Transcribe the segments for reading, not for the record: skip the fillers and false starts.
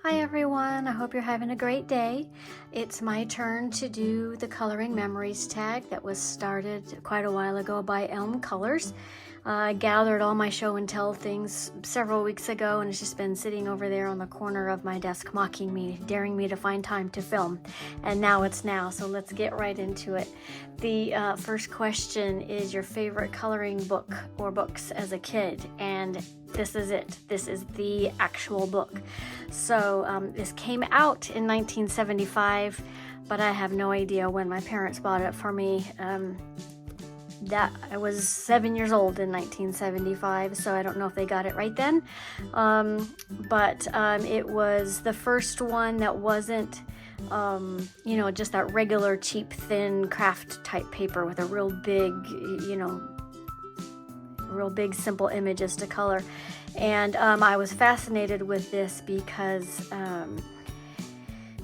Hi everyone, I hope you're having a great day. It's my turn to do the Coloring Memories tag that was started quite a while ago by Elm Colors. I gathered all my show and tell things several weeks ago, and it's just been sitting over there on the corner of my desk mocking me, daring me to find time to film. And now it's now, so let's get right into it. The first question is your favorite coloring book or books as a kid, and this is it. This is the actual book. So this came out in 1975, but I have no idea when my parents bought it for me. That I was 7 years old in 1975, so I don't know if they got it right then. But it was the first one that wasn't, just that regular cheap, thin craft type paper with a real big, simple images to color. And I was fascinated with this because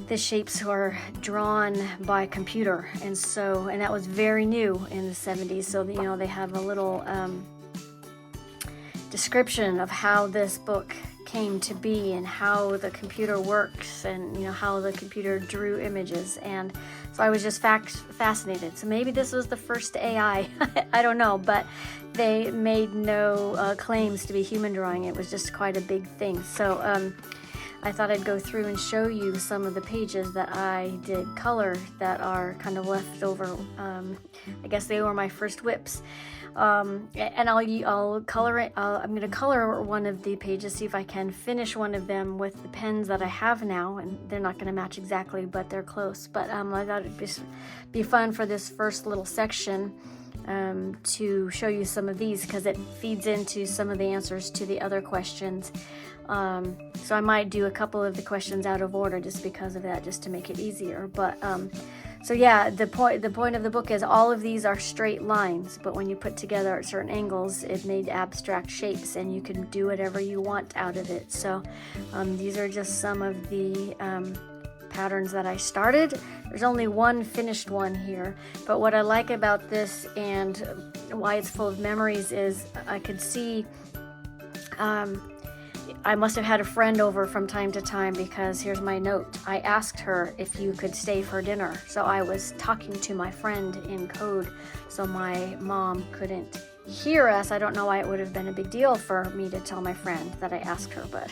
the shapes were drawn by computer, and that was very new in the 70s. So they have a little description of how this book came to be and how the computer works, and how the computer drew images. And so I was just fascinated. So maybe this was the first AI. I don't know, but they made no claims to be human drawing. It was just quite a big thing. So I thought I'd go through and show you some of the pages that I did color that are kind of left over. I guess they were my first whips. And I'll color it. I'm going to color one of the pages, see if I can finish one of them with the pens that I have now, and they're not going to match exactly, but they're close. But I thought it'd be fun for this first little section to show you some of these, because it feeds into some of the answers to the other questions. So I might do a couple of the questions out of order just because of that, just to make it easier. But so yeah, the point of the book is all of these are straight lines, but when you put together at certain angles, it made abstract shapes, and you can do whatever you want out of it. So these are just some of the patterns that I started. There's only one finished one here, but what I like about this and why it's full of memories is I could see I must have had a friend over from time to time, because here's my note. I asked her if you could stay for dinner. So I was talking to my friend in code, so my mom couldn't hear us. I don't know why it would have been a big deal for me to tell my friend that I asked her, but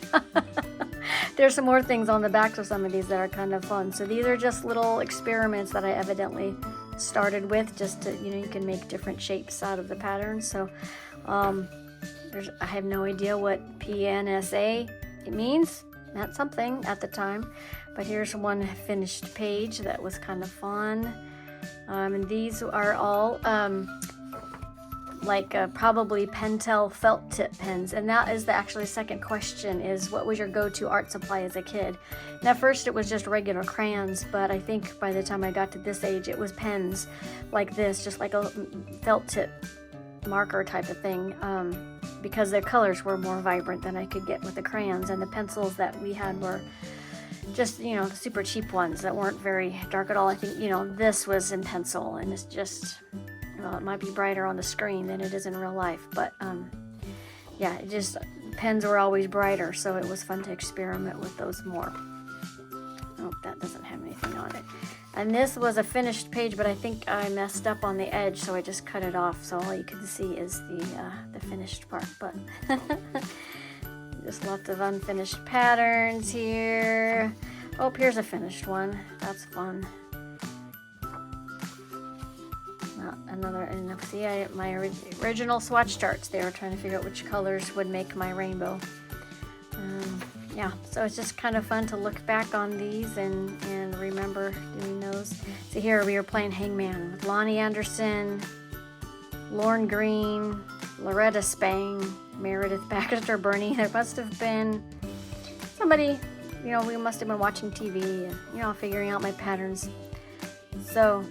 there's some more things on the backs of some of these that are kind of fun. So these are just little experiments that I evidently started with, just to, you can make different shapes out of the patterns. So I have no idea what PNSA it means. Not something at the time, but here's one finished page that was kind of fun. And these are all probably Pentel felt tip pens, and that is the actually second question, is what was your go-to art supply as a kid? And at first it was just regular crayons, but I think by the time I got to this age it was pens like this, just like a felt tip marker type of thing, because their colors were more vibrant than I could get with the crayons. And the pencils that we had were just super cheap ones that weren't very dark at all. I think this was in pencil, and it's just, it might be brighter on the screen than it is in real life, but yeah, pens were always brighter, so it was fun to experiment with those more. Oh, that doesn't have anything on it. And this was a finished page, but I think I messed up on the edge, so I just cut it off. So all you can see is the finished part. But just lots of unfinished patterns here. Oh, here's a finished one. That's fun. Another, and see, my original swatch charts. They were trying to figure out which colors would make my rainbow. Yeah, so it's just kind of fun to look back on these and remember doing those. So here we were playing Hangman with Lonnie Anderson, Lorne Green, Loretta Spang, Meredith Baxter Burney. There must have been somebody, we must have been watching TV and, figuring out my patterns. So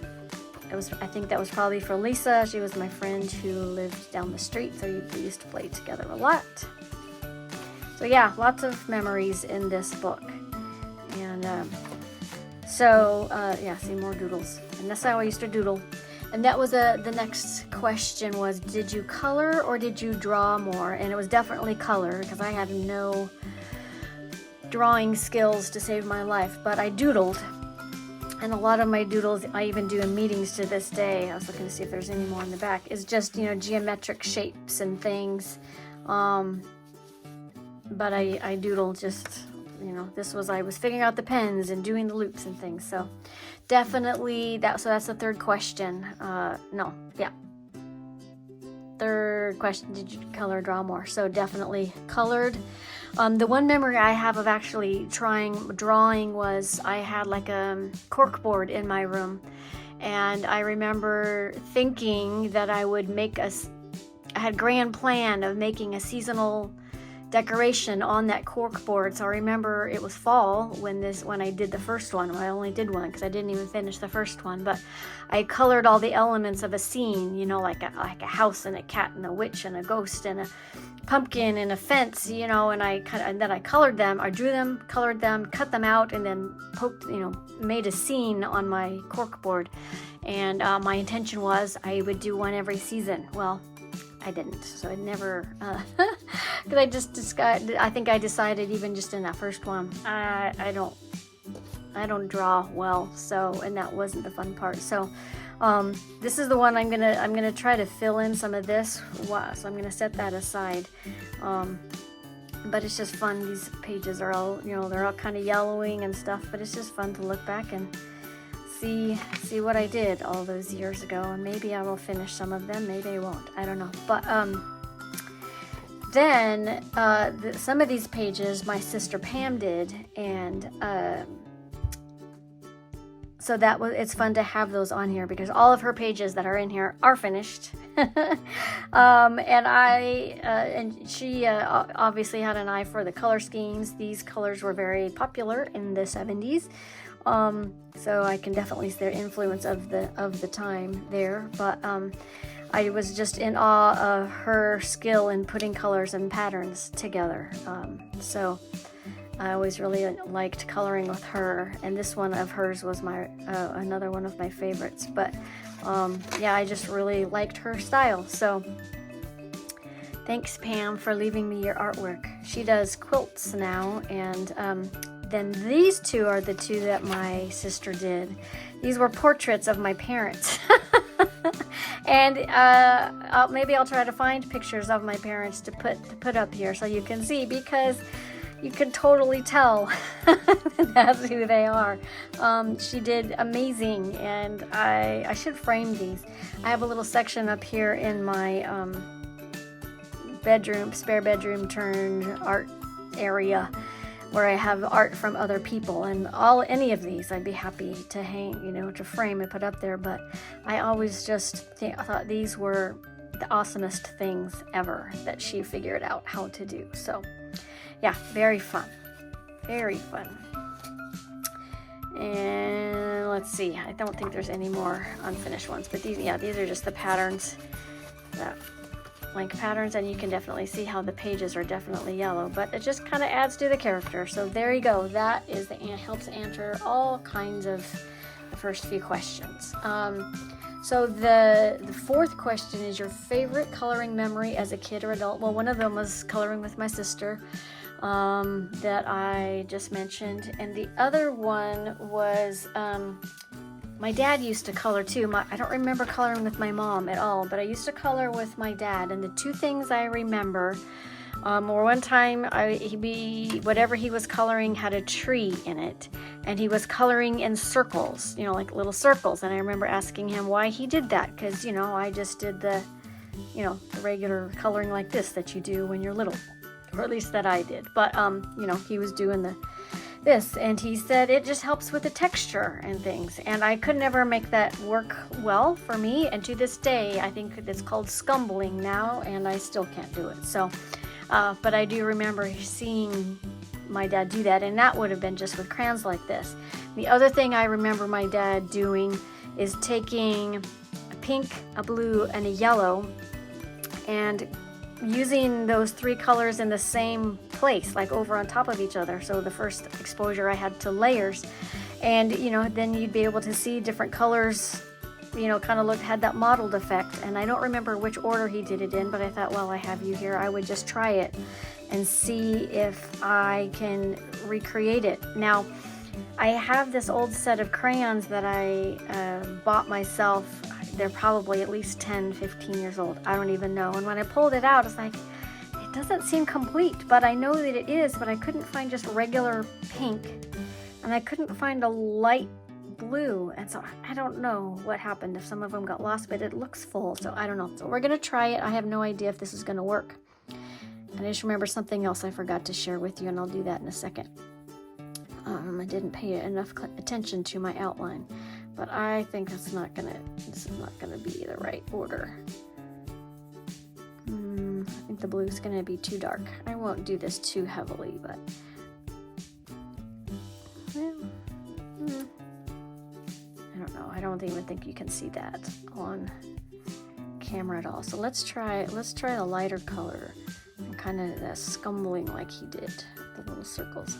I think that was probably for Lisa. She was my friend who lived down the street, so we used to play together a lot. So yeah, lots of memories in this book. And see more doodles. And that's how I used to doodle. And that was the next question was, did you color or did you draw more? And it was definitely color, because I had no drawing skills to save my life, but I doodled. And a lot of my doodles, I even do in meetings to this day, I was looking to see if there's any more in the back, is just, geometric shapes and things. But I doodle just, I was figuring out the pens and doing the loops and things. So definitely so that's the third question. Third question, did you color or draw more? So definitely colored. The one memory I have of actually drawing was I had like a cork board in my room, and I remember thinking that I would I had a grand plan of making a seasonal decoration on that cork board. So I remember it was fall when I did the first one. Well, I only did one because I didn't even finish the first one, but I colored all the elements of a scene, like a house and a cat and a witch and a ghost and a pumpkin and a fence, and then I colored them. I drew them, colored them, cut them out, and then made a scene on my cork board. And my intention was I would do one every season. Well, I didn't, so I never, because I think I decided even just in that first one, I don't draw well, so, and that wasn't the fun part. So, this is the one I'm gonna try to fill in some of this, so I'm gonna set that aside. But it's just fun. These pages are all, they're all kind of yellowing and stuff, but it's just fun to look back and see what I did all those years ago, and maybe I will finish some of them, maybe I won't, I don't know. But then some of these pages my sister Pam did, and so it's fun to have those on here because all of her pages that are in here are finished. And she obviously had an eye for the color schemes. These colors were very popular in the 70s. So I can definitely see their influence of the time there, but I was just in awe of her skill in putting colors and patterns together. So I always really liked coloring with her, and this one of hers was another one of my favorites. But I just really liked her style. So thanks, Pam, for leaving me your artwork. She does quilts now, and then these two are the two that my sister did. These were portraits of my parents. And maybe I'll try to find pictures of my parents to put up here so you can see, because you can totally tell that's who they are. She did amazing, and I should frame these. I have a little section up here in my spare bedroom turned art area, where I have art from other people, and any of these I'd be happy to hang, to frame and put up there. But I always just thought these were the awesomest things ever that she figured out how to do. So yeah, very fun. And let's see, I don't think there's any more unfinished ones, but these are just the patterns, blank patterns, and you can definitely see how the pages are definitely yellow, but it just kind of adds to the character. So there you go. That helps answer all kinds of the first few questions. So the fourth question is your favorite coloring memory as a kid or adult. Well, one of them was coloring with my sister, that I just mentioned, and the other one was my dad used to color too. I don't remember coloring with my mom at all, but I used to color with my dad. And the two things I remember were one time whatever he was coloring had a tree in it, and he was coloring in circles, like little circles. And I remember asking him why he did that, because I just did the regular coloring like this that you do when you're little, or at least that I did. But he was doing this, and he said it just helps with the texture and things, and I could never make that work well for me, and to this day I think it's called scumbling now, and I still can't do it. So but I do remember seeing my dad do that, and that would have been just with crayons like this. The other thing I remember my dad doing is taking a pink, a blue, and a yellow, and using those three colors in the same place, like over on top of each other. So the first exposure I had to layers, and then you'd be able to see different colors, kind of had that mottled effect. And I don't remember which order he did it in, but I thought, well, I have you here, I would just try it. and see if I can recreate it. Now, I have this old set of crayons that I bought myself. They're probably at least 10, 15 years old. I don't even know. And when I pulled it out, it's like, it doesn't seem complete, but I know that it is, but I couldn't find just regular pink, and I couldn't find a light blue, and so I don't know what happened, if some of them got lost, but it looks full, so I don't know. So we're gonna try it. I have no idea if this is gonna work. And I just remember something else I forgot to share with you, and I'll do that in a second. I didn't pay enough attention to my outline, but I think this is not gonna be the right order. I think the blue is gonna be too dark. I won't do this too heavily, but well, I don't know. I don't even think you can see that on camera at all. So let's try a lighter color and kind of that scumbling like he did, the little circles.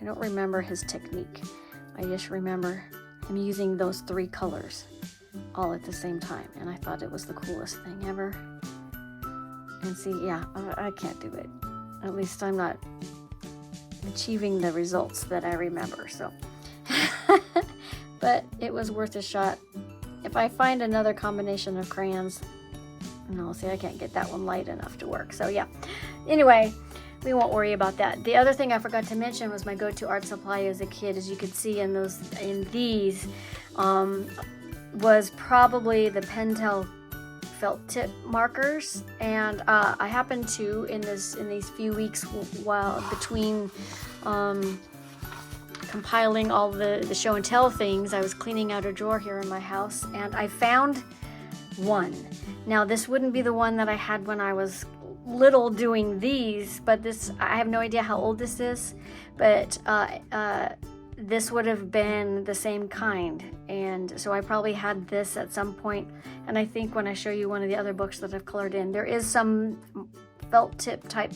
I don't remember his technique. I just remember him using those 3 colors all at the same time, and I thought it was the coolest thing ever. And see, yeah, I can't do it. At least I'm not achieving the results that I remember, so. But it was worth a shot. If I find another combination of crayons, no, see, I can't get that one light enough to work, so yeah. Anyway, we won't worry about that. The other thing I forgot to mention was my go-to art supply as a kid, as you could see in these, was probably the Pentel felt tip markers, and I happened to in these few weeks while between compiling all the show and tell things, I was cleaning out a drawer here in my house, and I found one. Now this wouldn't be the one that I had when I was little doing these, but this, I have no idea how old this is, but this would have been the same kind, and so I probably had this at some point. And I think when I show you one of the other books that I've colored in, there is some felt tip type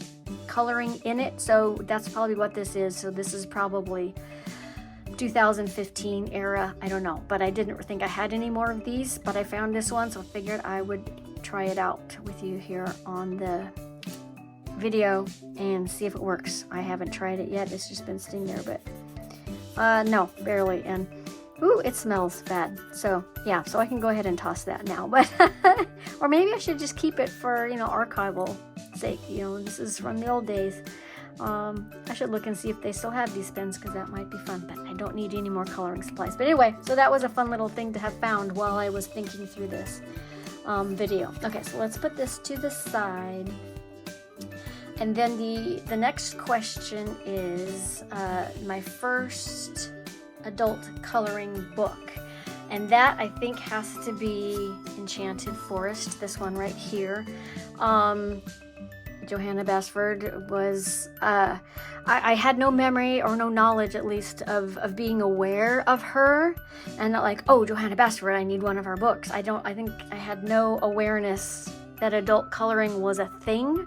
coloring in it, so that's probably what this is. So this is probably 2015 era, I don't know, but I didn't think I had any more of these, but I found this one, so I figured I would try it out with you here on the video and see if it works. I haven't tried it yet, it's just been sitting there, but no, barely. And ooh, it smells bad. So yeah, so I can go ahead and toss that now, but or maybe I should just keep it for, archival sake. This is from the old days. I should look and see if they still have these pens, because that might be fun, but I don't need any more coloring supplies. But anyway, so that was a fun little thing to have found while I was thinking through this video. Okay, so let's put this to the side. And then the next question is my first adult coloring book. And that, I think, has to be Enchanted Forest, this one right here. Johanna Basford was, I had no memory or no knowledge, at least, of being aware of her, and not like, oh, Johanna Basford, I need one of her books. I think I had no awareness that adult coloring was a thing,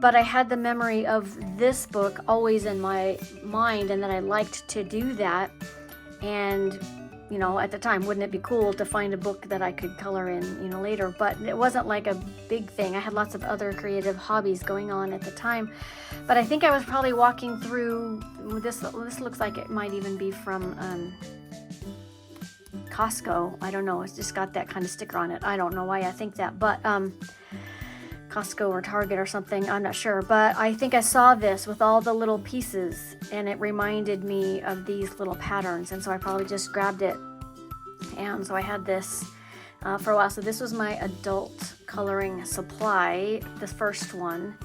but I had the memory of this book always in my mind, and that I liked to do that. And at the time, wouldn't it be cool to find a book that I could color in, later? But it wasn't like a big thing. I had lots of other creative hobbies going on at the time. But I think I was probably walking through, this looks like it might even be from Costco. I don't know. It's just got that kind of sticker on it. I don't know why I think that, but Costco or Target or something, I'm not sure, but I think I saw this with all the little pieces, and it reminded me of these little patterns, and so I probably just grabbed it, and so I had this for a while. So this was my adult coloring supply, the first one,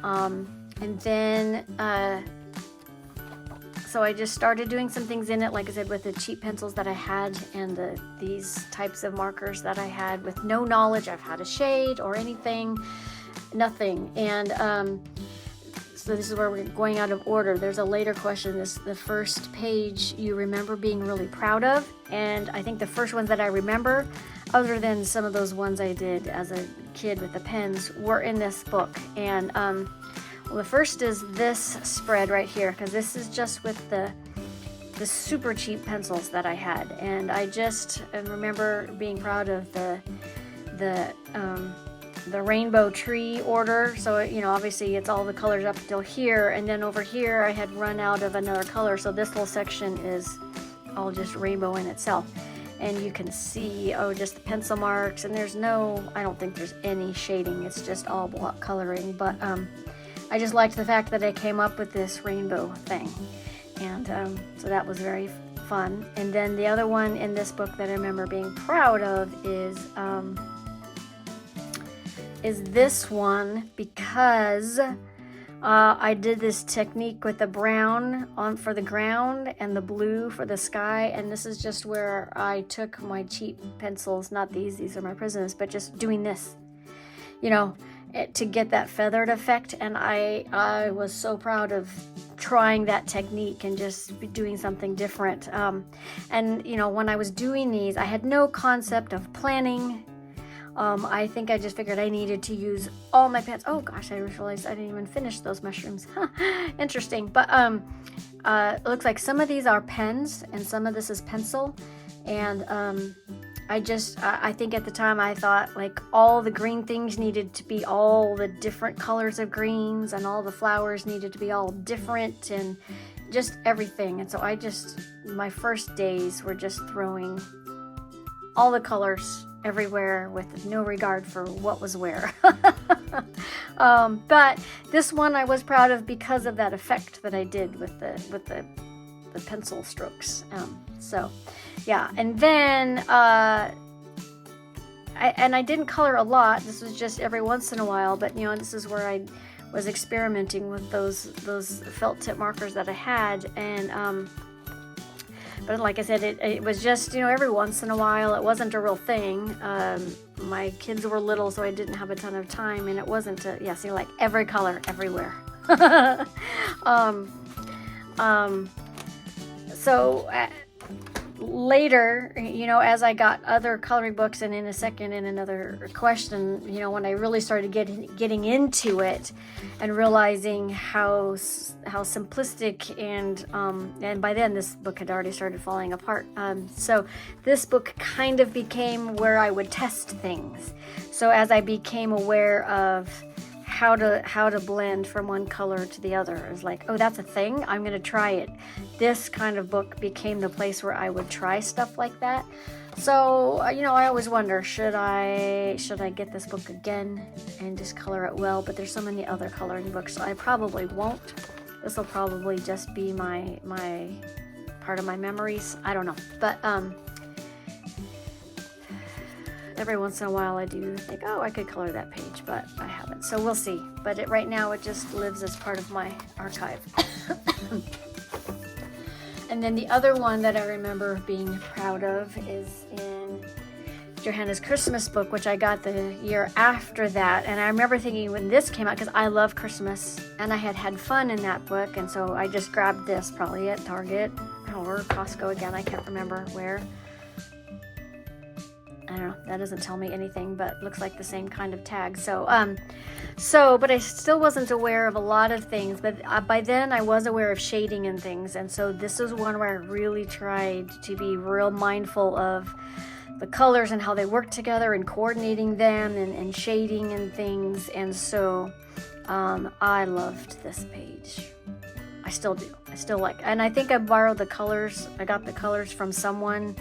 and then so I just started doing some things in it, like I said, with the cheap pencils that I had, and these types of markers that I had, with no knowledge of how to shade or anything. Nothing. And so this is where we're going out of order. There's a later question. The first page you remember being really proud of, and I think the first ones that I remember, other than some of those ones I did as a kid with the pens, were in this book. And well, the first is this spread right here, because this is just with the super cheap pencils that I had, and I just remember being proud of the rainbow tree order. So, you know, obviously it's all the colors up until here. And then over here I had run out of another color. So this whole section is all just rainbow in itself. And you can see, oh, just the pencil marks. And there's no, I don't think there's any shading. It's just all block coloring. But I just liked the fact that I came up with this rainbow thing. And so that was very fun. And then the other one in this book that I remember being proud of is this one, because I did this technique with the brown on for the ground and the blue for the sky. And this is just where I took my cheap pencils, not these are my Prisms, but just doing this, you know, to get that feathered effect. And I was so proud of trying that technique and just doing something different. And you know, when I was doing these, I had no concept of planning. I think I just figured I needed to use all my pens. Oh gosh, I realized I didn't even finish those mushrooms. Interesting. But it looks like some of these are pens and some of this is pencil. And I think at the time I thought like all the green things needed to be all the different colors of greens, and all the flowers needed to be all different, and just everything. And so my first days were just throwing all the colors everywhere with no regard for what was where. But this one I was proud of because of that effect that I did with the pencil strokes. So yeah, and then I didn't color a lot. This was just every once in a while, but you know, this is where I was experimenting with those felt tip markers that I had. And but like I said, it was just, you know, every once in a while. It wasn't a real thing. My kids were little, so I didn't have a ton of time, and it wasn't see, like every color everywhere. Later, you know, as I got other coloring books, and in a second in another question, you know, when I really started getting into it and realizing how simplistic and by then this book had already started falling apart. So this book kind of became where I would test things. So as I became aware of how to blend from one color to the other, it was like, oh, that's a thing, I'm going to try it. This kind of book became the place where I would try stuff like that. So, you know, I always wonder, should I get this book again and just color it well? But there's so many other coloring books, so I probably won't. This will probably just be my part of my memories. I don't know. But every once in a while I do think, oh, I could color that page, but I haven't. So we'll see. But right now it just lives as part of my archive. And then the other one that I remember being proud of is in Johanna's Christmas book, which I got the year after that. And I remember thinking when this came out, because I love Christmas and I had fun in that book, and so I just grabbed this probably at Target or Costco again. I can't remember where. I don't know, that doesn't tell me anything, but looks like the same kind of tag. So, but I still wasn't aware of a lot of things, but by then I was aware of shading and things. And so this was one where I really tried to be real mindful of the colors and how they work together and coordinating them and shading and things. And so, I loved this page. I still do. I still like, and I think I borrowed the colors. I got the colors from someone,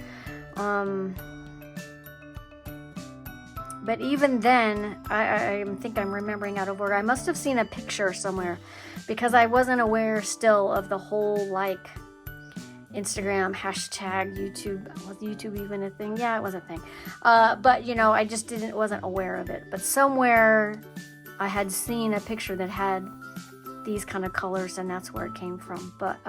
but even then, I think I'm remembering out of order. I must have seen a picture somewhere, because I wasn't aware still of the whole, like, Instagram, hashtag, YouTube. Was YouTube even a thing? Yeah, it was a thing. But, you know, I just wasn't aware of it. But somewhere I had seen a picture that had these kind of colors, and that's where it came from. But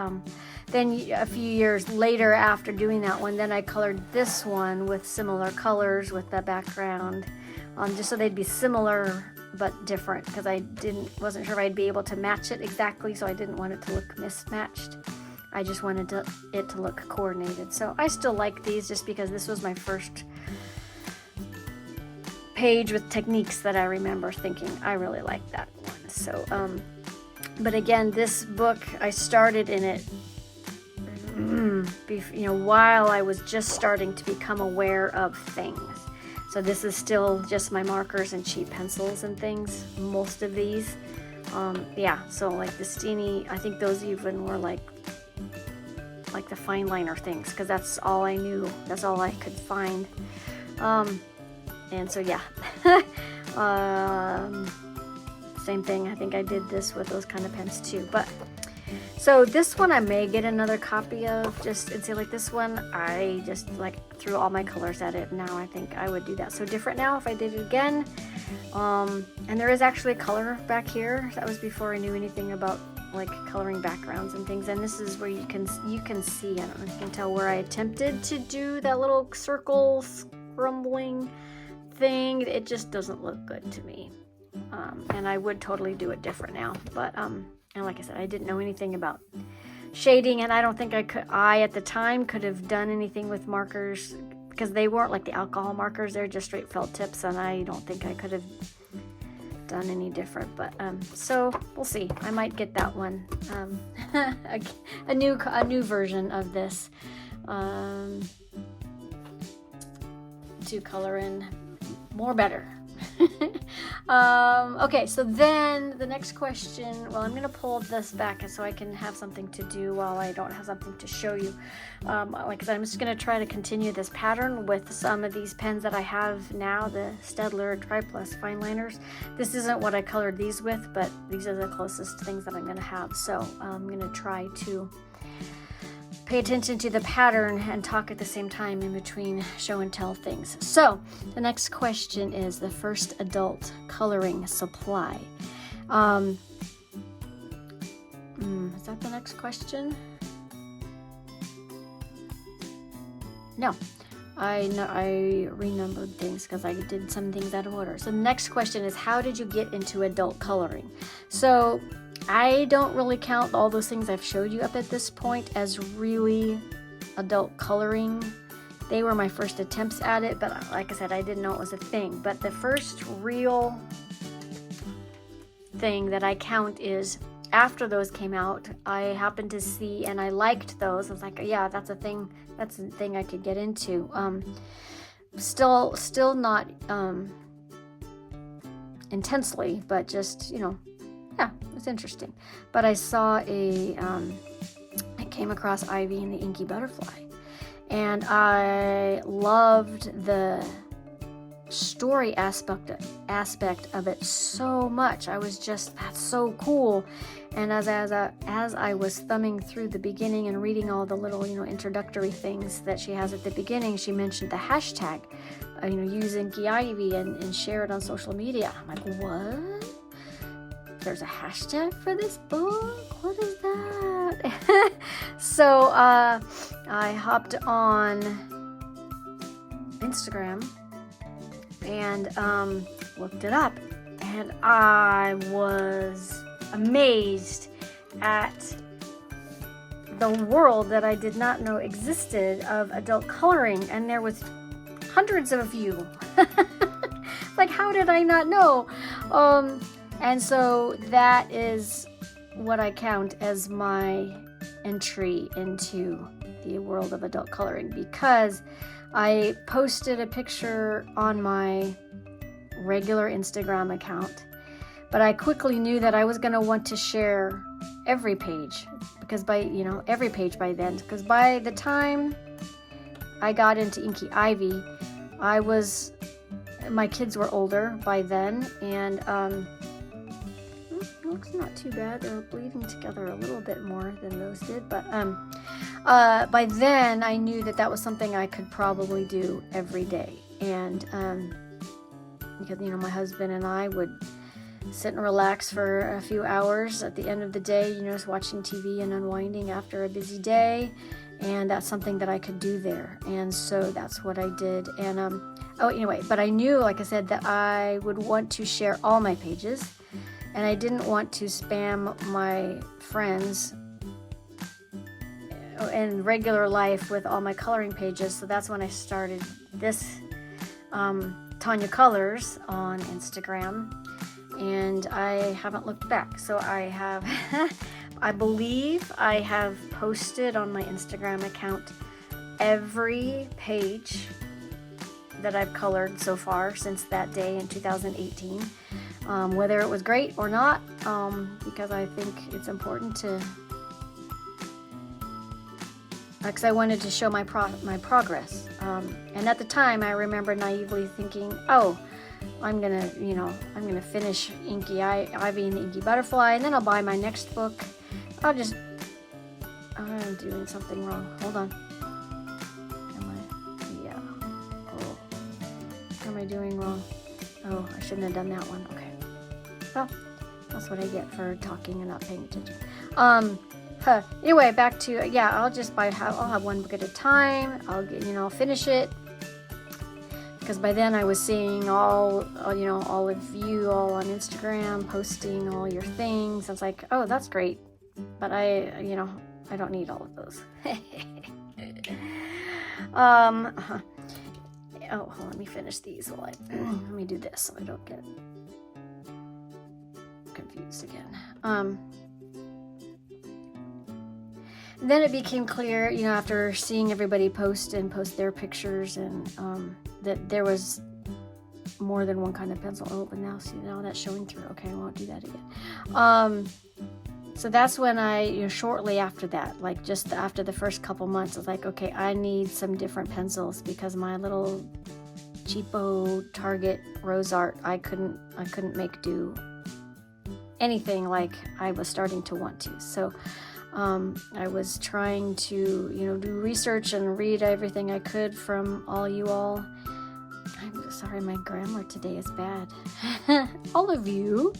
then a few years later, after doing that one, then I colored this one with similar colors with the background, just so they'd be similar but different, because I wasn't sure if I'd be able to match it exactly, so I didn't want it to look mismatched. I just wanted it to look coordinated. So I still like these, just because this was my first page with techniques that I remember thinking I really like that one. So but again, this book, I started in it while I was just starting to become aware of things. So this is still just my markers and cheap pencils and things, most of these. Yeah, so like the Steenie, I think those even were like the fine liner things, because that's all I knew, that's all I could find. And so yeah, same thing. I think I did this with those kind of pens too. But so this one I may get another copy of, just and see, like this one I just like threw all my colors at it. Now I think I would do that. So different now if I did it again. And there is actually a color back here. That was before I knew anything about like coloring backgrounds and things. And this is where you can see, I don't know if you can tell, where I attempted to do that little circle scrumbling thing. It just doesn't look good to me. And I would totally do it different now. But and like I said, I didn't know anything about shading, and I don't think I at the time could have done anything with markers, because they weren't like the alcohol markers. They're just straight felt tips, and I don't think I could have done any different. But so we'll see. I might get that one, a new version of this, to color in more better. Okay, so then the next question, well, I'm going to pull this back so I can have something to do while I don't have something to show you. Like I said, I'm just going to try to continue this pattern with some of these pens that I have now, the Staedtler Tri-Plus fine liners. This isn't what I colored these with, but these are the closest things that I'm going to have. So I'm going to try to pay attention to the pattern and talk at the same time in between show and tell things. So the next question is the first adult coloring supply. Is that the next question? No, I renumbered things because I did some things out of order. So the next question is, how did you get into adult coloring? So I don't really count all those things I've showed you up at this point as really adult coloring. They were my first attempts at it, but like I said, I didn't know it was a thing. But the first real thing that I count is after those came out, I happened to see and I liked those. I was like, yeah, that's a thing I could get into. Still not intensely, but just, yeah, it's interesting. But I saw I came across Ivy and the Inky Butterfly, and I loved the story aspect of it so much. I was just, that's so cool. And as I was thumbing through the beginning and reading all the little introductory things that she has at the beginning, she mentioned the hashtag, use Inky Ivy and share it on social media. I'm like, what? There's a hashtag for this book? What is that? So I hopped on Instagram and looked it up, and I was amazed at the world that I did not know existed of adult coloring, and there was hundreds of you. Like, how did I not know? And so that is what I count as my entry into the world of adult coloring, because I posted a picture on my regular Instagram account, but I quickly knew that I was going to want to share every page, because every page by then, because by the time I got into Inky Ivy, my kids were older by then, and looks not too bad. They're bleeding together a little bit more than those did, but by then I knew that was something I could probably do every day. And because my husband and I would sit and relax for a few hours at the end of the day, just watching TV and unwinding after a busy day, and that's something that I could do there. And so that's what I did. And but I knew, like I said, that I would want to share all my pages, and I didn't want to spam my friends in regular life with all my coloring pages. So that's when I started this Tanya Colors on Instagram, and I haven't looked back. So I have I believe I have posted on my Instagram account every page that I've colored so far since that day in 2018. Whether it was great or not, because I think it's important to, because I wanted to show my progress. And at the time, I remember naively thinking, oh, I'm gonna finish Inky Ivy and Inky Butterfly, and then I'll buy my next book. I'm doing something wrong. Hold on. What am I doing wrong? Oh, I shouldn't have done that one. Okay. Well, that's what I get for talking and not paying attention. Anyway, back to, I'll have one book at a time. I'll finish it. Because by then I was seeing all of you all on Instagram posting all your things. I was like, oh, that's great. But I don't need all of those. Oh, let me finish these while let me do this so I don't get confused again. Then it became clear, after seeing everybody post their pictures, and that there was more than one kind of pencil. Oh, but now that's showing through. Okay, I won't do that again. So that's when I, shortly after that, like just after the first couple months, I was like, okay, I need some different pencils, because my little cheapo Target Rose Art, I couldn't make do anything like I was starting to want to. So I was trying to, do research and read everything I could from all you all. I'm sorry, my grammar today is bad. All of you.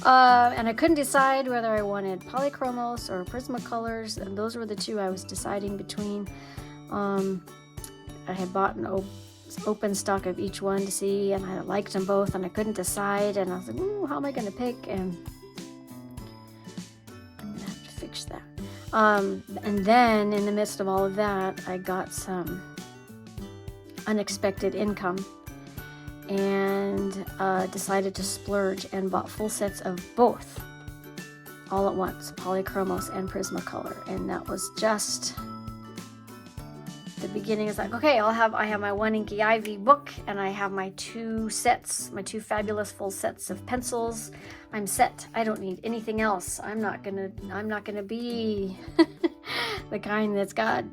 And I couldn't decide whether I wanted Polychromos or Prismacolors, and those were the two I was deciding between. I had bought an open stock of each one to see, and I liked them both, and I couldn't decide, and I was like, how am I going to pick? And I'm going to have to fix that. And then in the midst of all of that, I got some unexpected income, and decided to splurge and bought full sets of both all at once, Polychromos and Prismacolor. And that was just the beginning. It's like, okay, I have my one Inky Ivy book, and I have my two fabulous full sets of pencils. I'm set. I don't need anything else. I'm not gonna be the kind that's got,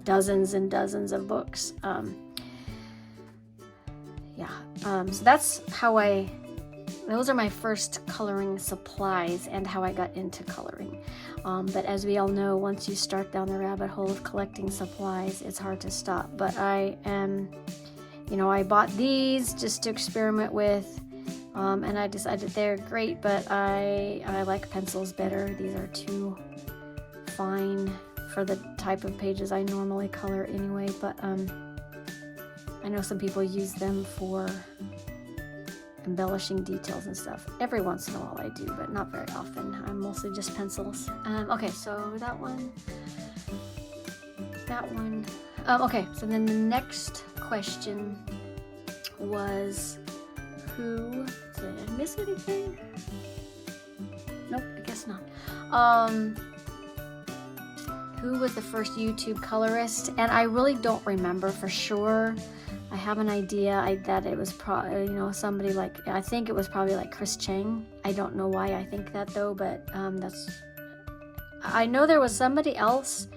dozens and dozens of books. So that's how those are my first coloring supplies and how I got into coloring. But as we all know, once you start down the rabbit hole of collecting supplies, it's hard to stop. But I bought these just to experiment with, and I decided they're great, but I like pencils better. These are too fine for the type of pages I normally color anyway, but I know some people use them for embellishing details and stuff. Every once in a while I do, but not very often. I'm mostly just pencils. Okay, so that one. Okay, so then the next question was, did I miss anything? Nope, I guess not. Who was the first YouTube colorist? And I really don't remember for sure. I have an idea that it was somebody like, I think it was probably like Chris Cheng. I don't know why I think that though, but I know there was somebody else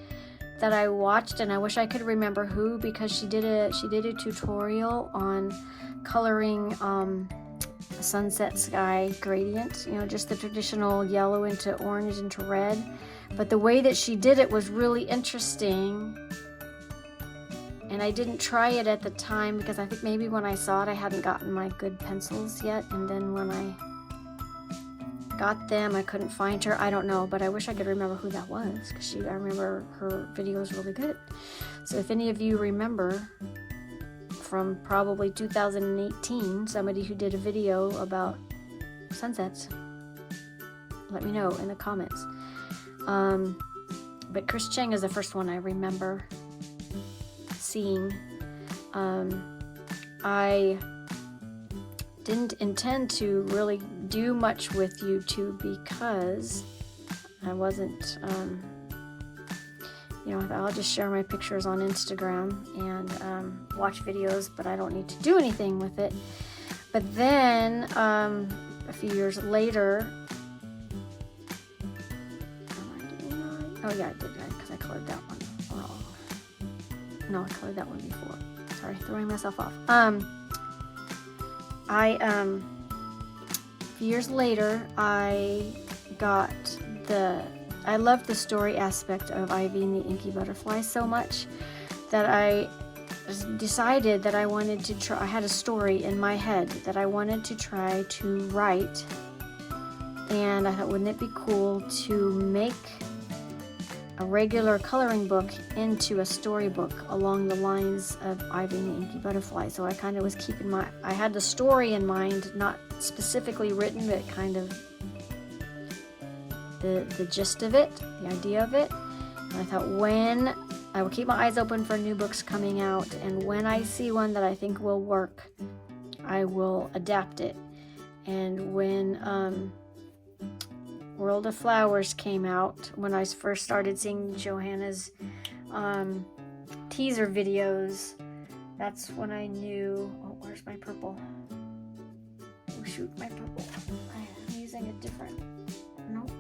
that I watched, and I wish I could remember who, because she did a tutorial on coloring a sunset sky gradient, just the traditional yellow into orange into red. But the way that she did it was really interesting. And I didn't try it at the time because I think maybe when I saw it, I hadn't gotten my good pencils yet. And then when I got them, I couldn't find her. I don't know, but I wish I could remember who that was, because I remember her video was really good. So if any of you remember from probably 2018, somebody who did a video about sunsets, let me know in the comments. But Chris Cheng is the first one I remember seeing. I didn't intend to really do much with YouTube because I wasn't you know, I'll just share my pictures on Instagram and watch videos, but I don't need to do anything with it. But then a few years later, oh yeah, I did that because I colored that one wrong. No, I colored that one before. Sorry, throwing myself off. A few years later, I loved the story aspect of Ivy and the Inky Butterfly so much that I decided that I wanted to try. I had a story in my head that I wanted to try to write, and I thought, wouldn't it be cool to make a regular coloring book into a storybook along the lines of Ivy and the Inky Butterfly? So I kind of was I had the story in mind, not specifically written, but kind of the gist of it, the idea of it. And I thought, when I will keep my eyes open for new books coming out, and when I see one that I think will work, I will adapt it. And when World of Flowers came out, when I first started seeing Johanna's teaser videos, that's when I knew, oh, where's my purple? Oh shoot, my purple. I'm using a different, nope,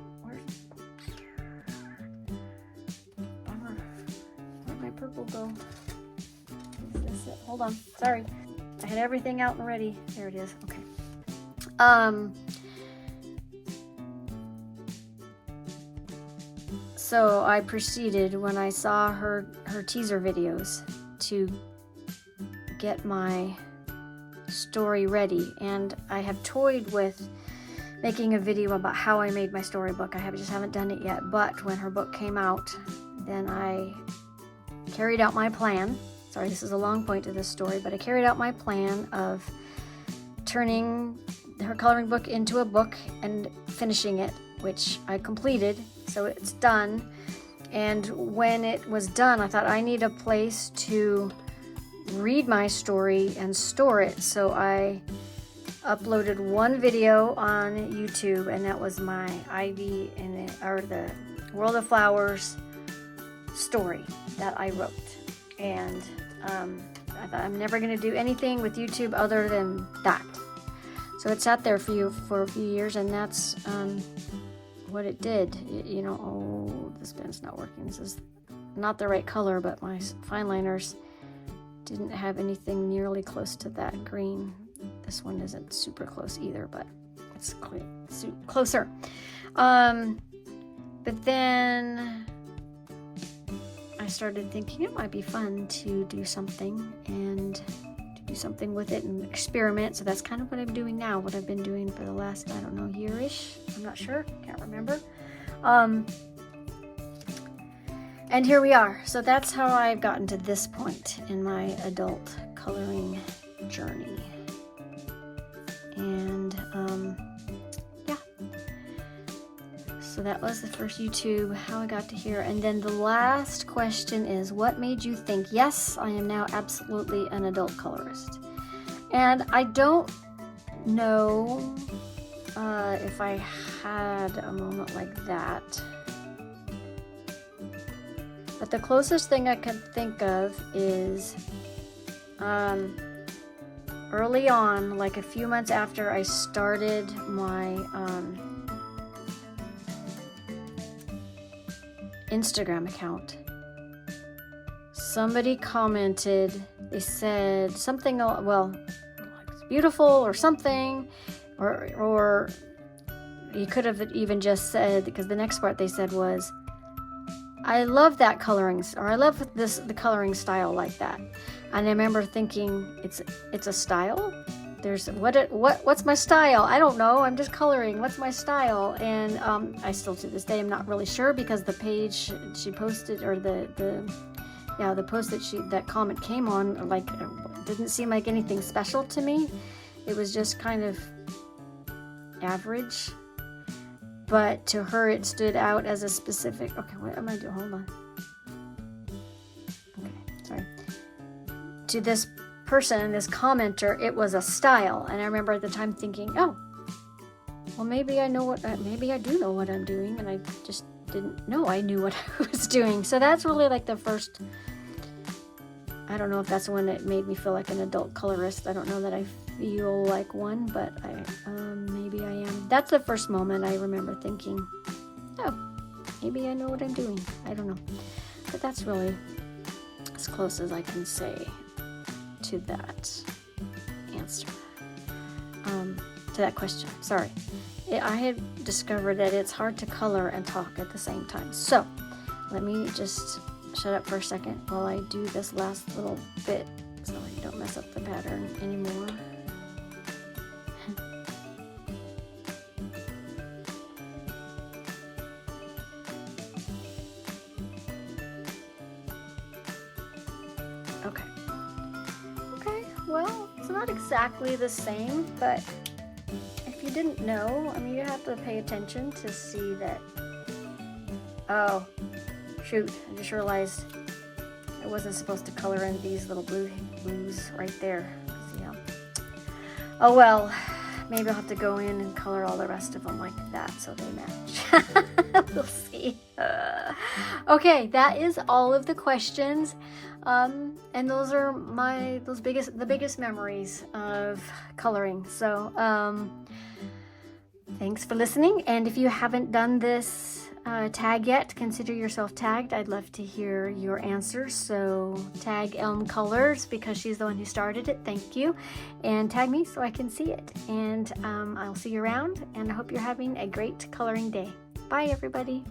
bummer. Where'd my purple go? Is this it? Hold on, sorry. I had everything out and ready. There it is, okay. So I proceeded, when I saw her teaser videos, to get my story ready. And I have toyed with making a video about how I made my storybook. I just haven't done it yet. But when her book came out, then I carried out my plan. Sorry, this is a long point to this story, but I carried out my plan of turning her coloring book into a book and finishing it, which I completed. So it's done. And when it was done, I thought, I need a place to read my story and store it. So I uploaded one video on YouTube, and that was my Ivy or the World of Flowers story that I wrote. And I thought, I'm never going to do anything with YouTube other than that. So it sat there for a few years, and that's what it did. You know, oh, this pen's not working. This is not the right color, but my fine liners didn't have anything nearly close to that green. This one isn't super close either, but it's closer. But then I started thinking it might be fun to do something with it and experiment. So that's kind of what I'm doing now, what I've been doing for the last, I don't know, year-ish. I'm not sure, can't remember. And here we are. So that's how I've gotten to this point in my adult coloring journey. And yeah. So that was the first YouTube, how I got to here. And then the last question is, what made you think, yes, I am now absolutely an adult colorist? And I don't know if I had a moment like that. But the closest thing I could think of is early on, like a few months after I started my Instagram account, somebody commented, they said something, well, it's beautiful or something, or you could have even just said, because the next part they said was, I love that coloring, or I love the coloring style like that. And I remember thinking, it's a style? There's what's my style? I don't know. I'm just coloring. What's my style? And I still to this day I'm not really sure, because the page she posted, or the post that comment came on, like, didn't seem like anything special to me. It was just kind of average. But to her, it stood out as a specific. Okay, what am I doing? Hold on. Okay, sorry. To this person, this commenter, it was a style, and I remember at the time thinking, oh, well, maybe I do know what I'm doing, and I just didn't know I knew what I was doing. So that's really like the first, I don't know if that's the one that made me feel like an adult colorist. I don't know that I feel like one, but maybe I am. That's the first moment I remember thinking, oh, maybe I know what I'm doing. I don't know. But that's really as close as I can say to that answer. To that question. Sorry. I had discovered that it's hard to color and talk at the same time. So let me just shut up for a second while I do this last little bit so I don't mess up the pattern anymore. Okay, well, it's not exactly the same, but if you didn't know, I mean, you have to pay attention to see that. Oh, shoot, I just realized I wasn't supposed to color in these little blues right there. Yeah. Oh well, maybe I'll have to go in and color all the rest of them like that so they match. We'll see. Okay, that is all of the questions. And those are the biggest memories of coloring. So, thanks for listening. And if you haven't done this tag yet, consider yourself tagged. I'd love to hear your answers. So tag Elm Colors because she's the one who started it. Thank you. And tag me so I can see it. And I'll see you around. And I hope you're having a great coloring day. Bye, everybody.